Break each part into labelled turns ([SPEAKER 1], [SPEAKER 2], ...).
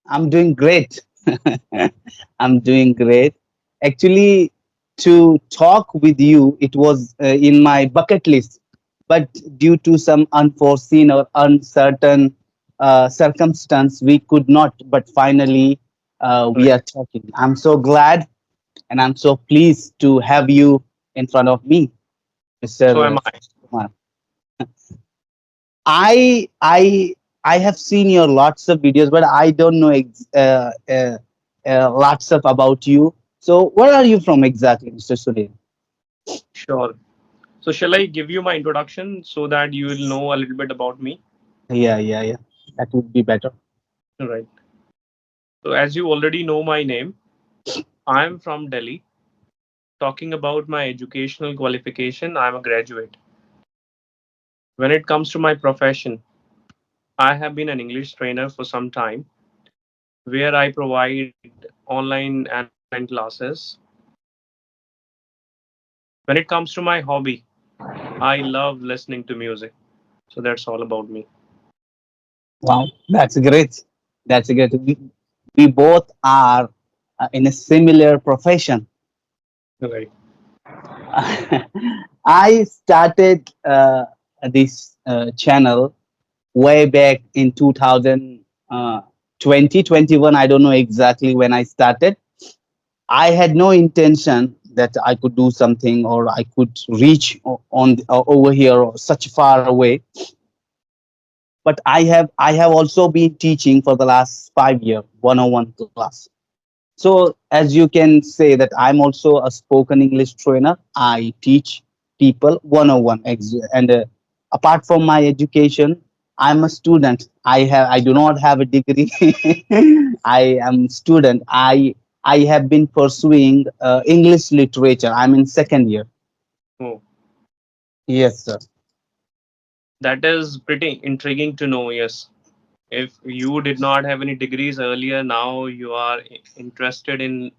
[SPEAKER 1] I'm doing great. I'm doing great. Actually, to talk with you, it was in my bucket list, but due to some unforeseen or uncertain circumstance, we could not. But finally, we
[SPEAKER 2] Right.
[SPEAKER 1] are talking. I'm so glad and I'm so pleased to have you in front of me,
[SPEAKER 2] So
[SPEAKER 1] Mr.
[SPEAKER 2] am I.
[SPEAKER 1] Kumar. I I have seen your lots of videos, but I don't know lots of about you. So where are you from exactly, Mr. Sunil?
[SPEAKER 2] Sure. So shall I give you my introduction so that you will know a little bit about me?
[SPEAKER 1] Yeah. That would be better.
[SPEAKER 2] Right. So as you already know my name, I am from Delhi. Talking about my educational qualification, I am a graduate. When it comes to my profession, I have been an English trainer for some time where I provide online and offline classes. When it comes to my hobby, I love listening to music. So that's all about me.
[SPEAKER 1] Wow, that's great. That's great. We both are in a similar profession.
[SPEAKER 2] Right.
[SPEAKER 1] I started this channel way back in 2020, 21. I don't know exactly when I started. I had no intention that I could do something or I could reach over here or such far away. But I have also been teaching for the last 5 years, 101 class. So as you can say that I'm also a spoken English trainer. I teach people 101 and apart from my education, I'm a student. I do not have a degree. I am student. I have been pursuing English literature. I'm in second year.
[SPEAKER 2] Oh,
[SPEAKER 1] Yes, sir.
[SPEAKER 2] that is pretty intriguing to know. Yes. If you did not have any degrees earlier, now you are interested in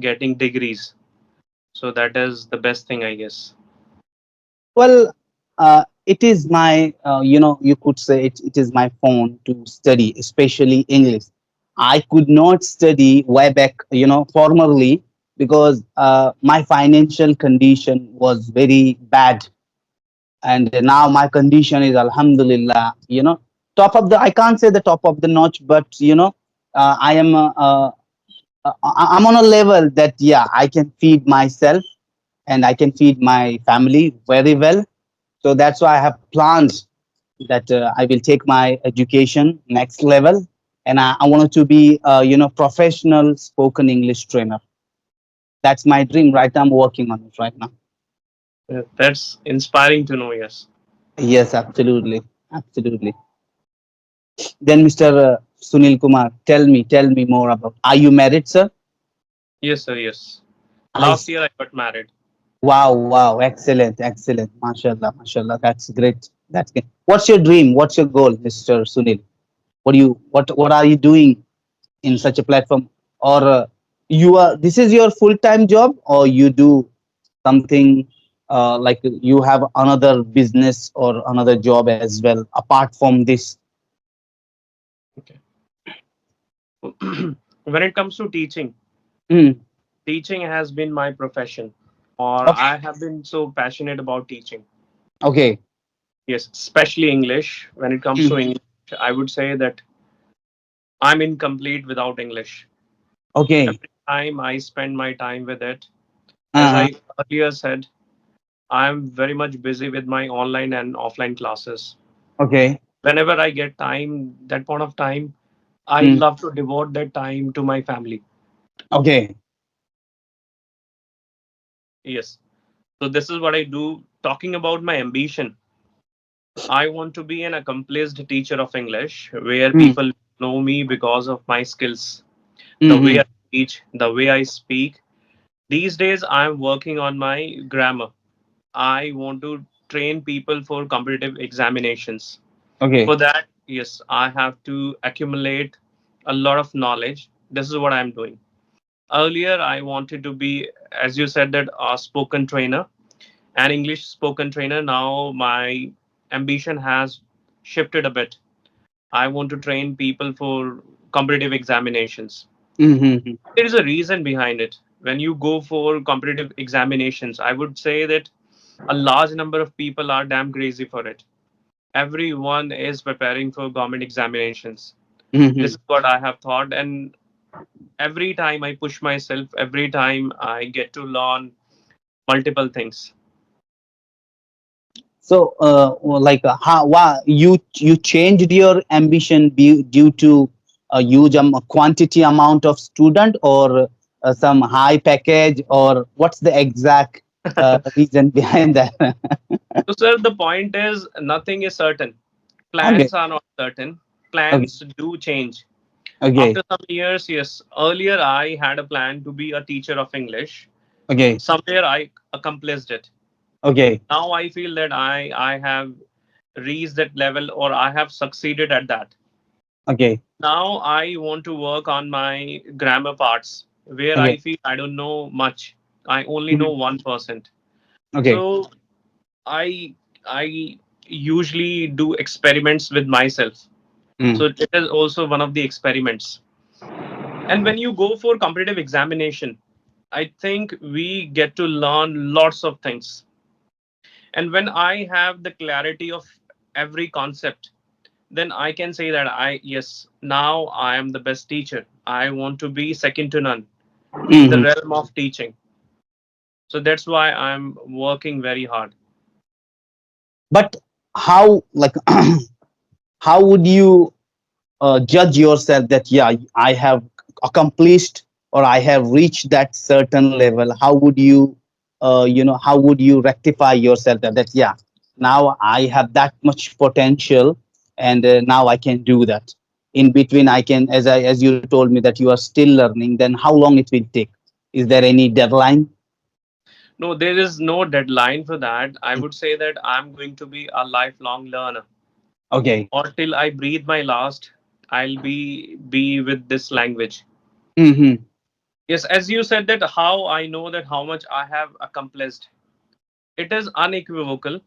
[SPEAKER 2] getting degrees. So that is the best thing, I guess.
[SPEAKER 1] Well, it is my, you could say it is my phone to study, especially English. I could not study way back, formerly because my financial condition was very bad. And now my condition is, Alhamdulillah, top of the, I can't say the top of the notch, but, I am, I'm on a level that, yeah, I can feed myself and I can feed my family very well. So that's why I have plans that I will take my education next level, and I wanted to be, professional spoken English trainer. That's my dream. Right now, I'm working on it right now.
[SPEAKER 2] That's inspiring to know. Yes.
[SPEAKER 1] Yes, absolutely. Then, Mr. Sunil Kumar, tell me more about. Are you married, sir?
[SPEAKER 2] Yes, sir. Yes.
[SPEAKER 1] I.
[SPEAKER 2] Last year I got married.
[SPEAKER 1] Wow, excellent. Mashallah. That's great. That's great. What's your dream? What's your goal, Mr. Sunil? What are you doing in such a platform, or you are this is your full time job, or you do something like you have another business or another job as well apart from this?
[SPEAKER 2] Okay. When it comes to teaching,
[SPEAKER 1] Mm,
[SPEAKER 2] teaching has been my profession, or
[SPEAKER 1] okay,
[SPEAKER 2] I have been so passionate about teaching.
[SPEAKER 1] okay.
[SPEAKER 2] Yes, especially English. When it comes to
[SPEAKER 1] Mm,
[SPEAKER 2] English, I would say that I'm incomplete without English.
[SPEAKER 1] okay.
[SPEAKER 2] Every time I spend my time with it, as
[SPEAKER 1] uh,
[SPEAKER 2] I earlier said, I'm very much busy with my online and offline classes.
[SPEAKER 1] okay.
[SPEAKER 2] Whenever I get time, that point of time, I
[SPEAKER 1] Mm,
[SPEAKER 2] love to devote that time to my family.
[SPEAKER 1] okay.
[SPEAKER 2] Yes. So this is what I do. Talking about my ambition, I want to be an accomplished teacher of English where
[SPEAKER 1] Mm,
[SPEAKER 2] people know me because of my skills, the way
[SPEAKER 1] mm-hmm.
[SPEAKER 2] I teach, the way I speak. These days, I'm working on my grammar. I want to train people for competitive examinations.
[SPEAKER 1] Okay.
[SPEAKER 2] For that, yes, I have to accumulate a lot of knowledge. This is what I'm doing. Earlier, I wanted to be, as you said, that a spoken trainer, an English spoken trainer. Now, my ambition has shifted a bit. I want to train people for competitive examinations.
[SPEAKER 1] Mm-hmm.
[SPEAKER 2] There is a reason behind it. When you go for competitive examinations, I would say that a large number of people are damn crazy for it. Everyone is preparing for government examinations. This
[SPEAKER 1] Mm-hmm.
[SPEAKER 2] is what I have thought, and every time I push myself, every time I get to learn multiple things.
[SPEAKER 1] So, like, how why you changed your ambition due to a huge quantity amount of student, or some high package, or what's the exact reason behind that?
[SPEAKER 2] So, sir, the point is nothing is certain.
[SPEAKER 1] Okay,
[SPEAKER 2] Plans are not certain.
[SPEAKER 1] okay,
[SPEAKER 2] Plans do change.
[SPEAKER 1] okay,
[SPEAKER 2] After some years, yes. Earlier, I had a plan to be a teacher of English.
[SPEAKER 1] okay,
[SPEAKER 2] Somewhere I accomplished it.
[SPEAKER 1] okay,
[SPEAKER 2] Now I feel that I have reached that level, or I have succeeded at that.
[SPEAKER 1] okay,
[SPEAKER 2] Now I want to work on my grammar parts where I
[SPEAKER 1] okay,
[SPEAKER 2] feel I don't know much. I only know
[SPEAKER 1] mhm,
[SPEAKER 2] 1%.
[SPEAKER 1] okay,
[SPEAKER 2] So I I usually do experiments with myself. So
[SPEAKER 1] mm,
[SPEAKER 2] it is also one of the experiments. And when you go for competitive examination, I think we get to learn lots of things. And when I have the clarity of every concept, then I can say that yes, now I am the best teacher. I want to be second to none in the
[SPEAKER 1] mhm.
[SPEAKER 2] realm of teaching. So that's why I'm working very hard.
[SPEAKER 1] But how, like, how would you judge yourself that, yeah, I have accomplished, or I have reached that certain level? How would you, how would you rectify yourself that, yeah, now I have that much potential, and now I can do that? In between, I can, as you told me that you are still learning, then how long it will take? Is there any deadline?
[SPEAKER 2] No, there is no deadline for that. I would say that I'm going to be a lifelong learner.
[SPEAKER 1] Okay.
[SPEAKER 2] Or till I breathe my last, I'll be with this language.
[SPEAKER 1] Mm-hmm.
[SPEAKER 2] Yes, as you said that how I know that how much I have accomplished. It is unequivocal.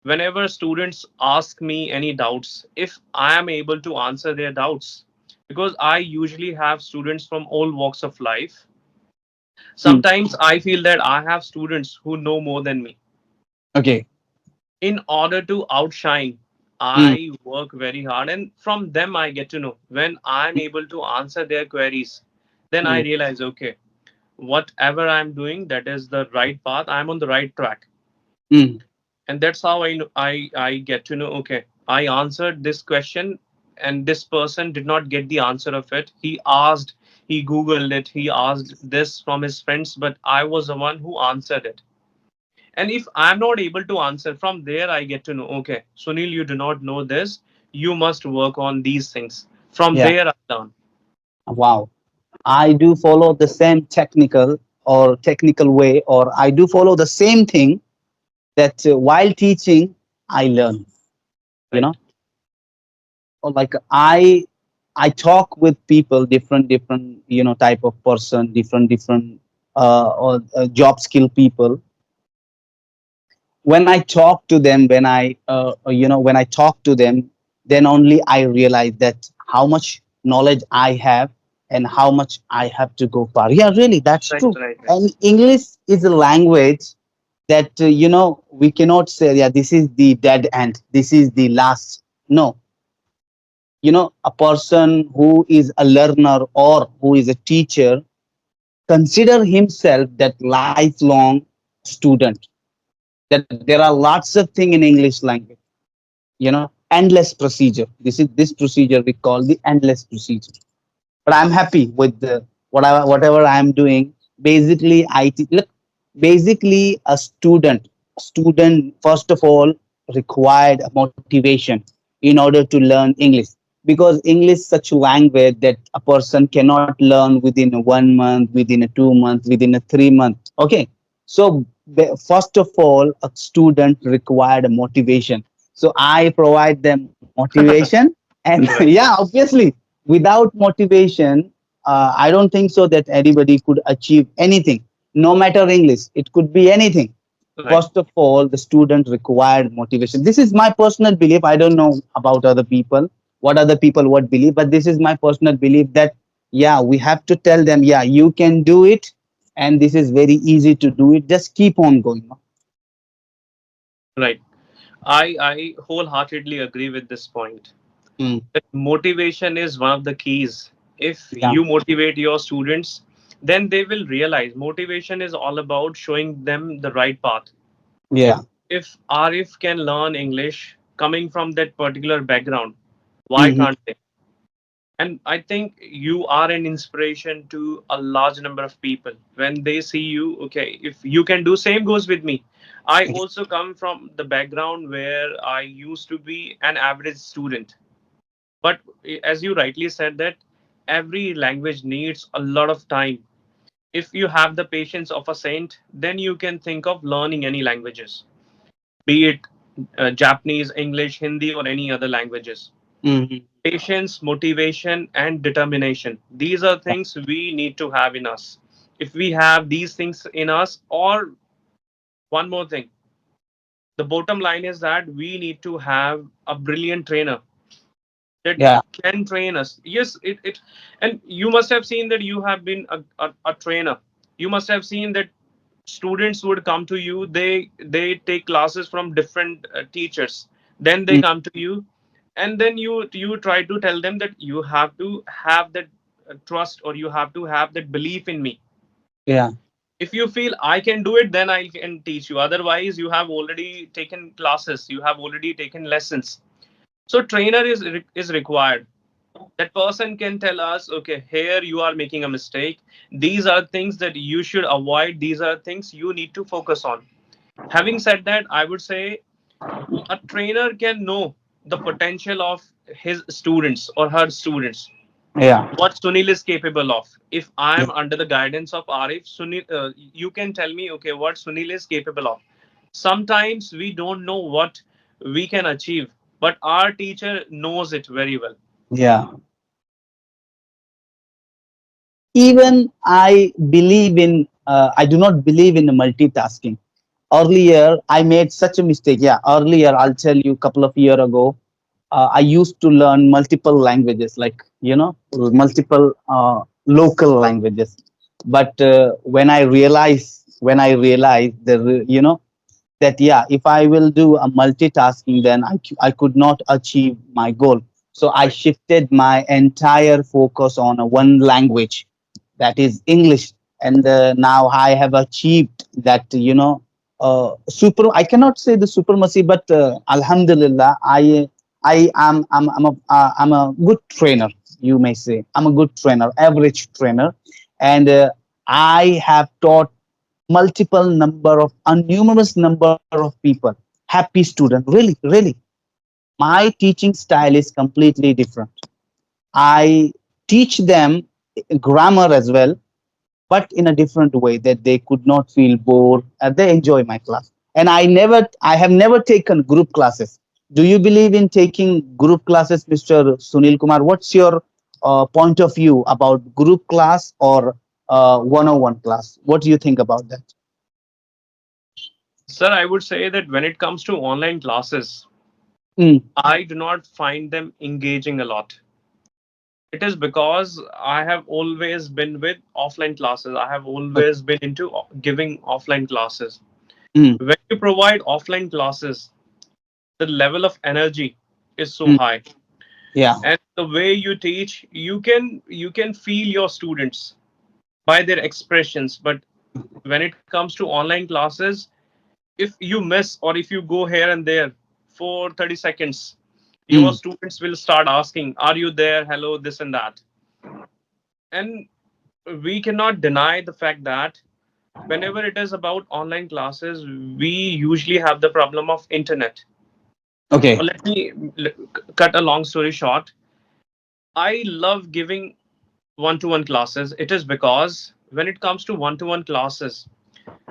[SPEAKER 2] Whenever students ask me any doubts, if I am able to answer their doubts, because I usually have students from all walks of life,
[SPEAKER 1] Mm.
[SPEAKER 2] sometimes I feel that I have students who know more than me.
[SPEAKER 1] Okay.
[SPEAKER 2] In order to outshine,
[SPEAKER 1] Mm.
[SPEAKER 2] I work very hard, and from them I get to know. When I'm able to answer their queries, then I
[SPEAKER 1] Mm.
[SPEAKER 2] realize, okay, whatever I'm doing, that is the right path. I'm on the right track.
[SPEAKER 1] Mm.
[SPEAKER 2] And that's how I know, I get to know, okay, I answered this question, and this person did not get the answer of it. He asked, he googled it, he asked this from his friends, but I was the one who answered it. And if I'm not able to answer, from there I get to know, okay, Sunil, you do not know this, you must work on these things. From
[SPEAKER 1] Yeah.
[SPEAKER 2] there I learn.
[SPEAKER 1] Wow. I do follow the same technical way, or I do follow the same thing, that while teaching, I learn, you know,
[SPEAKER 2] Right.
[SPEAKER 1] or like, I talk with people, different, type of person, different, or job skill people. When I talk to them, when I talk to them, then only I realize that how much knowledge I have, and how much I have to go far. Yeah, really, that's
[SPEAKER 2] Right,
[SPEAKER 1] true.
[SPEAKER 2] right, right.
[SPEAKER 1] And English is a language that, we cannot say, yeah, this is the dead end, this is the last. No, a person who is a learner or who is a teacher consider himself that lifelong student. That there are lots of things in English language, endless procedure. This procedure we call the endless procedure. But I'm happy with the whatever I'm doing. Basically, look, basically a student first of all required a motivation in order to learn English, because English is such a language that a person cannot learn within a 1 month, within a 2 months, within a 3 months. Okay, so first of all, a student required a motivation. So I provide them motivation, and yeah,
[SPEAKER 2] Right,
[SPEAKER 1] obviously, without motivation, I don't think so that anybody could achieve anything, no matter English. It could be anything.
[SPEAKER 2] right.
[SPEAKER 1] First of all, the student required motivation. This is my personal belief. I don't know about other people. what other people what believe, but this is my personal belief that yeah, we have to tell them, yeah, you can do it, and this is very easy to do it. Just keep on going.
[SPEAKER 2] Right. I wholeheartedly agree with this point.
[SPEAKER 1] Mm,
[SPEAKER 2] That motivation is one of the keys. If
[SPEAKER 1] yeah,
[SPEAKER 2] you motivate your students, then they will realize motivation is all about showing them the right path.
[SPEAKER 1] yeah.
[SPEAKER 2] If Arif can learn English coming from that particular background, why
[SPEAKER 1] Hmm.
[SPEAKER 2] can't they? And I think you are an inspiration to a large number of people when they see you. Okay, if you can do, same goes with me. I also come from the background where I used to be an average student. But as you rightly said, that every language needs a lot of time. If you have the patience of a saint, then you can think of learning any languages, be it Japanese, English, Hindi, or any other languages.
[SPEAKER 1] Hmm.
[SPEAKER 2] Patience, motivation, and determination. These are things we need to have in us. If we have these things in us, or one more thing, the bottom line is that we need to have a brilliant trainer that
[SPEAKER 1] Yeah,
[SPEAKER 2] can train us. Yes, it and you must have seen that you have been a trainer. You must have seen that students would come to you, they take classes from different teachers, then they
[SPEAKER 1] mm,
[SPEAKER 2] come to you, and then you try to tell them that you have to have that trust, or you have to have that belief in me.
[SPEAKER 1] yeah,
[SPEAKER 2] If you feel I can do it, then I can teach you. Otherwise, you have already taken classes, you have already taken lessons. So trainer is required. That person can tell us, okay, here you are making a mistake, these are things that you should avoid, these are things you need to focus on. Having said that, I would say a trainer can know the potential of his students or her students,
[SPEAKER 1] yeah,
[SPEAKER 2] what Sunil is capable of. If I
[SPEAKER 1] yeah,
[SPEAKER 2] am under the guidance of Arif, Sunil, you can tell me, okay, what Sunil is capable of. Sometimes we don't know what we can achieve, but our teacher knows it very well.
[SPEAKER 1] yeah. Even I believe in, I do not believe in the multitasking. Earlier, I made such a mistake. Yeah, earlier, I'll tell you, a couple of years ago, I used to learn multiple languages, like, multiple local languages. But when I realized that yeah, if I will do a multitasking, then I could not achieve my goal. So I
[SPEAKER 2] Right.
[SPEAKER 1] shifted my entire focus on one language, that is English. And now I have achieved that, super. I cannot say the supremacy, but Alhamdulillah, I'm a good trainer. You may say I'm a good trainer, average trainer, and I have taught multiple number of numerous number of people, happy student, really. My teaching style is completely different. I teach them grammar as well, but in a different way, that they could not feel bored and they enjoy my class. And I have never taken group classes. Do you believe in taking group classes, Mr. Sunil Kumar? What's your point of view about group class or one-on-one class? What do you think about that?
[SPEAKER 2] Sir, I would say that when it comes to online classes,
[SPEAKER 1] Mm,
[SPEAKER 2] I do not find them engaging a lot. It is because I have always been with offline classes. I have
[SPEAKER 1] okay.
[SPEAKER 2] always been into giving offline classes.
[SPEAKER 1] Mm,
[SPEAKER 2] When you provide offline classes, the level of energy is so
[SPEAKER 1] mm,
[SPEAKER 2] high.
[SPEAKER 1] yeah.
[SPEAKER 2] And the way you teach, you can feel your students by their expressions. But when it comes to online classes, if you miss or if you go here and there for 30 seconds, your
[SPEAKER 1] Mm,
[SPEAKER 2] students will start asking, are you there, hello, this and that. And we cannot deny the fact that whenever it is about online classes, we usually have the problem of internet.
[SPEAKER 1] okay.
[SPEAKER 2] Let me cut a long story short. I love giving one-to-one classes. It is because when it comes to one-to-one classes,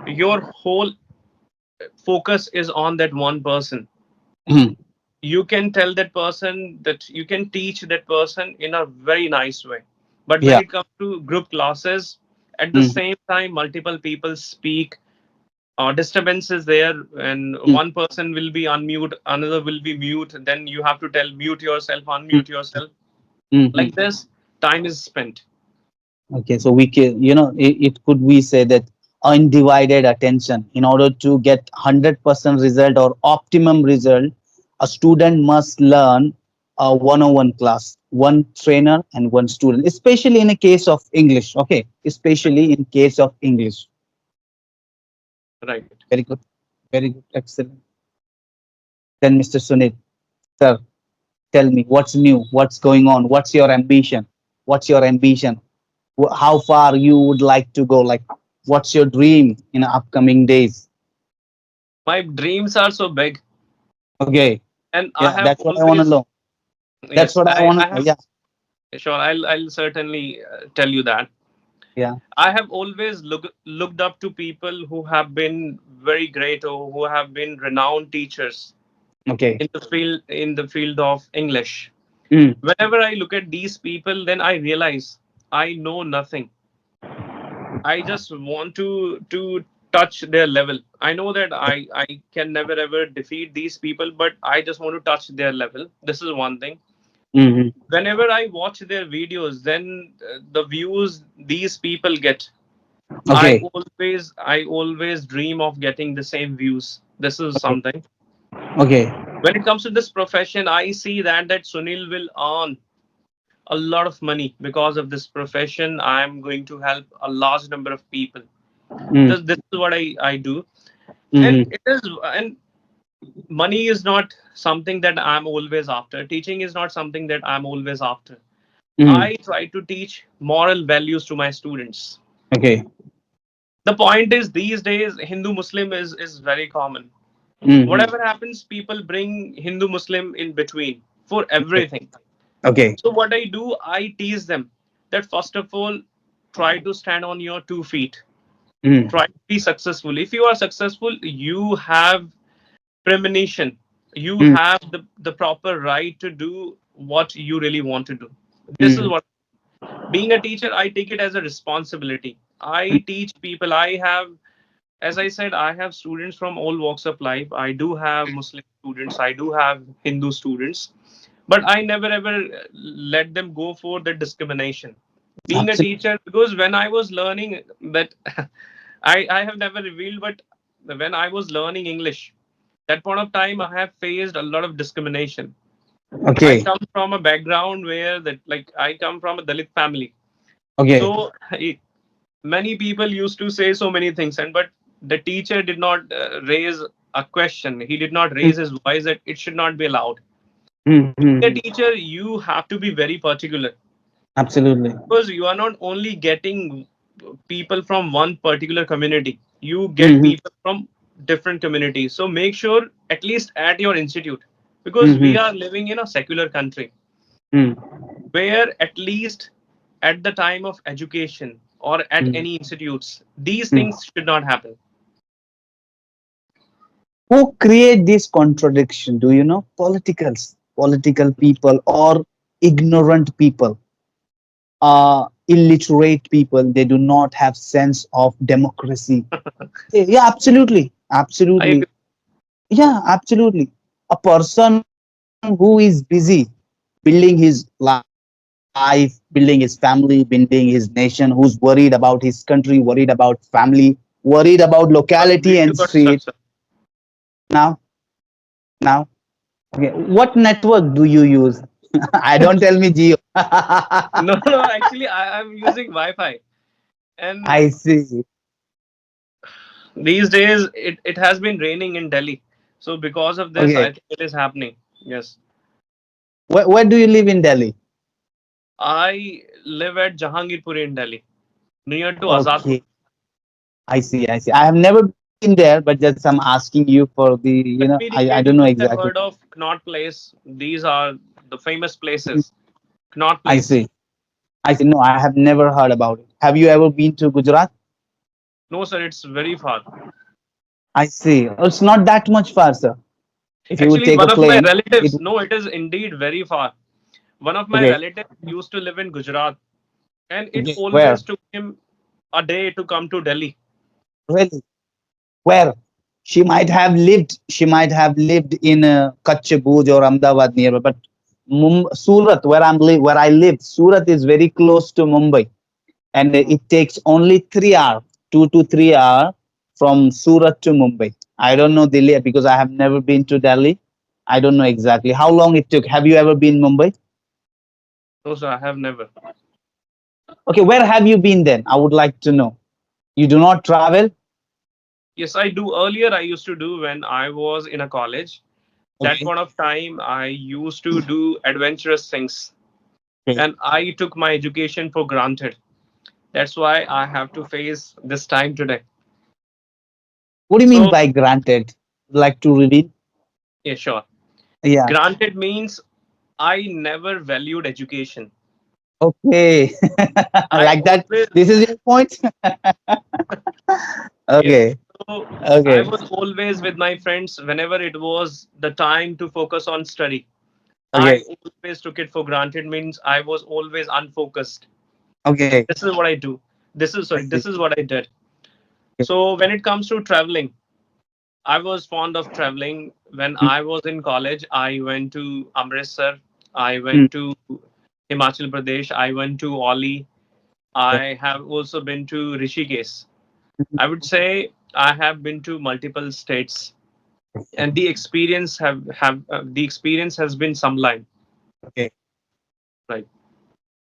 [SPEAKER 2] your whole focus is on that one person.
[SPEAKER 1] Mm,
[SPEAKER 2] You can tell that person, that you can teach that person in a very nice way. But when
[SPEAKER 1] yeah.
[SPEAKER 2] it comes to group classes, at the
[SPEAKER 1] Mm,
[SPEAKER 2] same time multiple people speak, disturbance is there, and
[SPEAKER 1] Mm,
[SPEAKER 2] one person will be unmute, another will be mute, then you have to tell mute yourself,
[SPEAKER 1] mm,
[SPEAKER 2] unmute yourself.
[SPEAKER 1] mm.
[SPEAKER 2] Like this, time is spent.
[SPEAKER 1] Okay, so we can, it could we say that undivided attention in order to get 100% result or optimum result, a student must learn a one-on-one class, one trainer and one student, especially in a case of English. Okay, especially in case of English.
[SPEAKER 2] Right.
[SPEAKER 1] Very good, very good, excellent. Then, Mr. Sunit, sir, tell me what's new, what's going on, what's your ambition, what's your ambition, how far you would like to go, like what's your dream in the upcoming days.
[SPEAKER 2] My dreams are so big,
[SPEAKER 1] Okay,
[SPEAKER 2] and I
[SPEAKER 1] yeah,
[SPEAKER 2] have
[SPEAKER 1] that's what I want to
[SPEAKER 2] always,
[SPEAKER 1] know. That's
[SPEAKER 2] yes,
[SPEAKER 1] what I want
[SPEAKER 2] I
[SPEAKER 1] to know.
[SPEAKER 2] have,
[SPEAKER 1] Yeah,
[SPEAKER 2] sure, I'll certainly tell you that.
[SPEAKER 1] yeah.
[SPEAKER 2] I have always looked up to people who have been very great or who have been renowned teachers
[SPEAKER 1] Okay.
[SPEAKER 2] in the field of English.
[SPEAKER 1] Mm,
[SPEAKER 2] Whenever I look at these people, then I realize I know nothing. I just want to touch their level. I know that I can never ever defeat these people, but I just want to touch their level. This is one thing.
[SPEAKER 1] mm,
[SPEAKER 2] Whenever I watch their videos, then the views these people get, I
[SPEAKER 1] okay.
[SPEAKER 2] always dream of getting the same views. This is
[SPEAKER 1] Okay.
[SPEAKER 2] something.
[SPEAKER 1] Okay.
[SPEAKER 2] When it comes to this profession, I see that Sunil will earn a lot of money because of this profession. I'm going to help a large number of people.
[SPEAKER 1] Mm,
[SPEAKER 2] This is what I do. And
[SPEAKER 1] mm,
[SPEAKER 2] it is, and money is not something that I'm always after. Teaching is not something that I'm always after.
[SPEAKER 1] mm.
[SPEAKER 2] I try to teach moral values to my students.
[SPEAKER 1] Okay.
[SPEAKER 2] The point is, these days Hindu Muslim is very common.
[SPEAKER 1] Mm,
[SPEAKER 2] Whatever happens, people bring Hindu Muslim in between for
[SPEAKER 1] okay.
[SPEAKER 2] everything.
[SPEAKER 1] Okay.
[SPEAKER 2] So what I do, I tease them that first of all, try to stand on your 2 feet.
[SPEAKER 1] Mm,
[SPEAKER 2] Try to be successful. If you are successful, you have premonition. You
[SPEAKER 1] mm,
[SPEAKER 2] have the proper right to do what you really want to do. This is
[SPEAKER 1] mm,
[SPEAKER 2] what, being a teacher, I take it as a responsibility.
[SPEAKER 1] mm,
[SPEAKER 2] I teach people. I have, as I said, I have students from all walks of life. I do have Muslim students, I do have Hindu students, but I never ever let them go for the discrimination. Being a
[SPEAKER 1] absolutely.
[SPEAKER 2] teacher, because when I was learning that, I have never revealed, but when I was learning English, that point of time, I have faced a lot of discrimination. I
[SPEAKER 1] Okay.
[SPEAKER 2] come from a background where that, like, I come from a Dalit family.
[SPEAKER 1] Okay.
[SPEAKER 2] So many people used to say so many things, and but the teacher did not raise a question. He did not
[SPEAKER 1] Mm,
[SPEAKER 2] raise his voice that it should not be allowed.
[SPEAKER 1] mm,
[SPEAKER 2] A
[SPEAKER 1] mm.
[SPEAKER 2] teacher, you have to be very particular,
[SPEAKER 1] Absolutely.
[SPEAKER 2] because you are not only getting people from one particular community, you get
[SPEAKER 1] Mm,
[SPEAKER 2] people from different communities. So make sure, at least at your institute, because we
[SPEAKER 1] mm,
[SPEAKER 2] are living in a secular country,
[SPEAKER 1] mm,
[SPEAKER 2] where at least at the time of education or at
[SPEAKER 1] mm,
[SPEAKER 2] any institutes, these
[SPEAKER 1] mm.
[SPEAKER 2] things should not happen.
[SPEAKER 1] Who create this contradiction? Do you know? Political people or ignorant people, illiterate people. They do not have sense of democracy. Yeah, absolutely,
[SPEAKER 2] I
[SPEAKER 1] absolutely.
[SPEAKER 2] agree.
[SPEAKER 1] Yeah, absolutely. A person who is busy building his life, building his family, building his nation, who's worried about his country, worried about family, worried about locality and
[SPEAKER 2] We
[SPEAKER 1] street.
[SPEAKER 2] do construction.
[SPEAKER 1] Now, now, okay. What network do you use? I don't tell me Geo.
[SPEAKER 2] No, no, actually, I'm using Wi-Fi, and
[SPEAKER 1] I see.
[SPEAKER 2] these days it has been raining in Delhi. So because of this, I
[SPEAKER 1] Okay.
[SPEAKER 2] think it is happening. Yes,
[SPEAKER 1] Where do you live in Delhi?
[SPEAKER 2] I live at Jahangirpur in Delhi, near to Azadpur.
[SPEAKER 1] Okay. I see. I see. I have never been there, but just I'm asking you for the,
[SPEAKER 2] Let me
[SPEAKER 1] I don't
[SPEAKER 2] recap.
[SPEAKER 1] know
[SPEAKER 2] You must have
[SPEAKER 1] exactly.
[SPEAKER 2] heard of Connaught Place. These are the famous
[SPEAKER 1] Mm,
[SPEAKER 2] places. Connaught
[SPEAKER 1] I
[SPEAKER 2] Place.
[SPEAKER 1] see. I see. No, I have never heard about it. Have you ever been to Gujarat?
[SPEAKER 2] No, sir, it's very far.
[SPEAKER 1] I see. Oh, it's not that much far, sir. If you would
[SPEAKER 2] Actually,
[SPEAKER 1] take a
[SPEAKER 2] one of my
[SPEAKER 1] plane, it
[SPEAKER 2] relatives,
[SPEAKER 1] would,
[SPEAKER 2] no, it is indeed very far. One of my
[SPEAKER 1] okay.
[SPEAKER 2] relatives used to live in Gujarat, and it
[SPEAKER 1] Okay. Where?
[SPEAKER 2] always took him a day to come to Delhi.
[SPEAKER 1] Really? Where she might have lived in Kutch Bhuj or Ahmedabad nearby, but Surat, where I live, Surat is very close to Mumbai, and it takes only 3 hours, 2 to 3 hours from Surat to Mumbai. I don't know Delhi because I have never been to Delhi. I don't know exactly how long it took. Have you ever been Mumbai?
[SPEAKER 2] No, sir, I have never.
[SPEAKER 1] Okay, where have you been then? I would like to know. You do not travel?
[SPEAKER 2] Yes, I do. Earlier, I used to do when I was in a college. That
[SPEAKER 1] Okay.
[SPEAKER 2] point of time, I used to do adventurous things,
[SPEAKER 1] Okay.
[SPEAKER 2] and I took my education for granted. That's why I have to face this time today.
[SPEAKER 1] What do you mean
[SPEAKER 2] So,
[SPEAKER 1] by granted? Like to reveal?
[SPEAKER 2] yeah, sure.
[SPEAKER 1] Yeah.
[SPEAKER 2] Granted means I never valued education.
[SPEAKER 1] Okay.
[SPEAKER 2] I
[SPEAKER 1] Like that.
[SPEAKER 2] always,
[SPEAKER 1] This is your point?
[SPEAKER 2] yes.
[SPEAKER 1] Okay.
[SPEAKER 2] So I
[SPEAKER 1] Okay.
[SPEAKER 2] was always with my friends whenever it was the time to focus on study. I
[SPEAKER 1] Okay.
[SPEAKER 2] always took it for granted, means I was always unfocused. And
[SPEAKER 1] Okay.
[SPEAKER 2] this is what I do.
[SPEAKER 1] I see.
[SPEAKER 2] This is what I did.
[SPEAKER 1] Okay.
[SPEAKER 2] So when it comes to traveling, I was fond of traveling. When
[SPEAKER 1] Mm,
[SPEAKER 2] I was in college, I went to Amritsar, I
[SPEAKER 1] mm,
[SPEAKER 2] went to Himachal Pradesh, I went to Oli,
[SPEAKER 1] okay.
[SPEAKER 2] I have also been to Rishikesh.
[SPEAKER 1] Mhm.
[SPEAKER 2] I would say I have been to multiple states, and the experience has been sublime.
[SPEAKER 1] Okay.
[SPEAKER 2] Right.